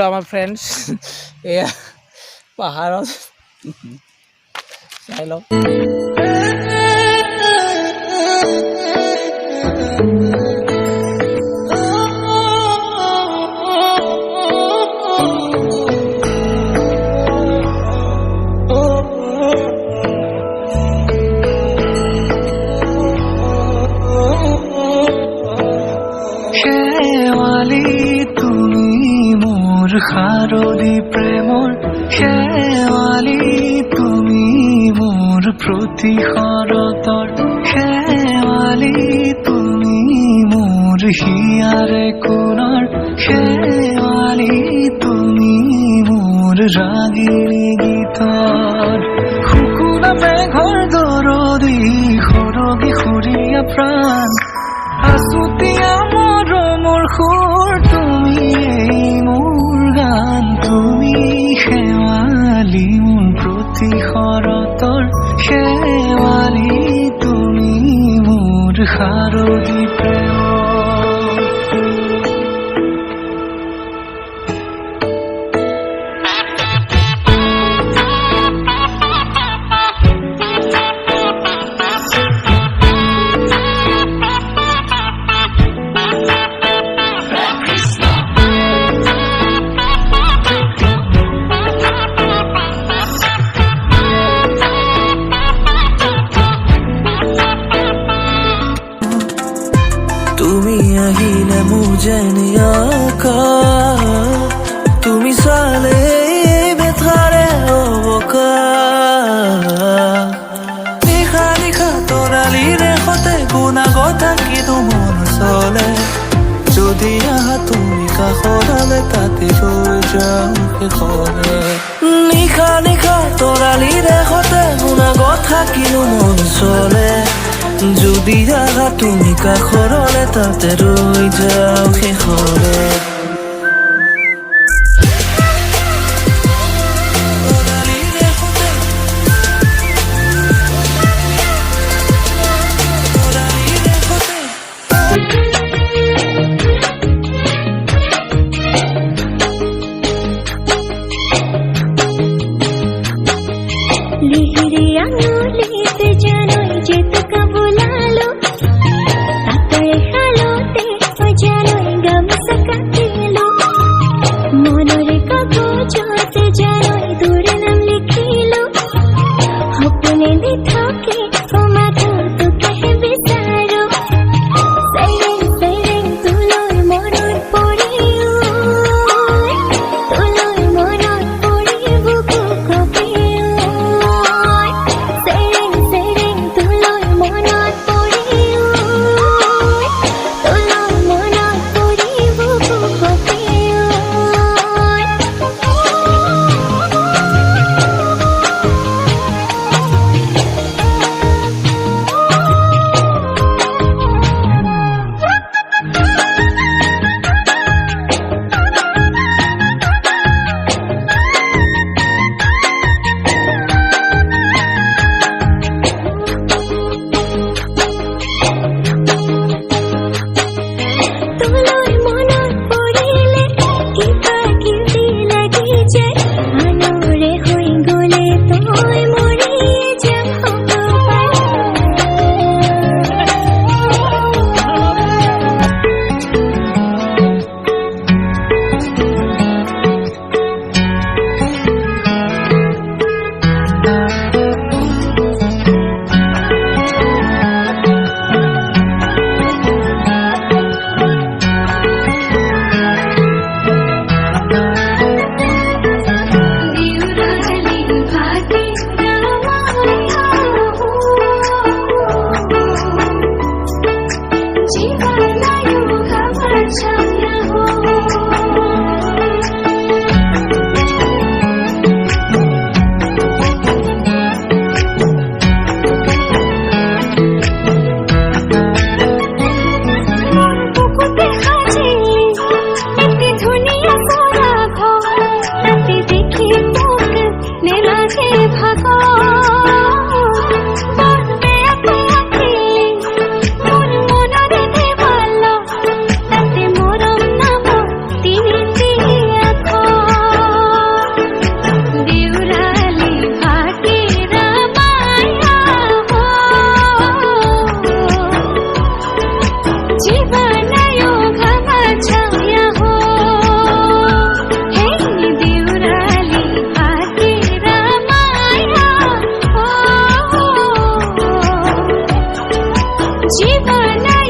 আমাৰ ফ্ৰেণ্ডছ এয়া পাহাৰত চাই লওক। শাৰদী প্ৰেমৰ শেৱালি তুমি মোৰ প্ৰতি শৰতৰ শেৱালি তুমি মোৰ হিয়াৰে কোণৰ শেৱালি তুমি মোৰ ৰাগিনী গীতৰ শুকুনা মেঘৰ দৰদি সৰগী সুৰীয়া প্ৰাণ আছুতীয়া মৰমৰ সুৰ তুমি মোৰ গান তুমি শেৱালি মোৰ প্ৰতি শৰতৰ শেৱালি তুমি মোৰ শাৰদী প্ৰেম। তুমি আহিলে মোৰ যেন আকাশ তুমি চালে বেথাৰে অৱকাশ নিশা নিশা তৰালিৰে সতে গুণাগত কিন্তু মন চলে যদি আহা তুমি কাষলে তাতে ৰৈ যাওঁ শেষলে নিশা নিশা তৰালিৰে সতে গুণাগত থাকিনো মন চলে যদি আহা তুমি কাষৰলে তাতে ৰৈ যাওঁ শেষলে। लिहिरिया नुलीत जानोय जेतका बुलालो तातळे हालोते जानोय गम सकाती जीवन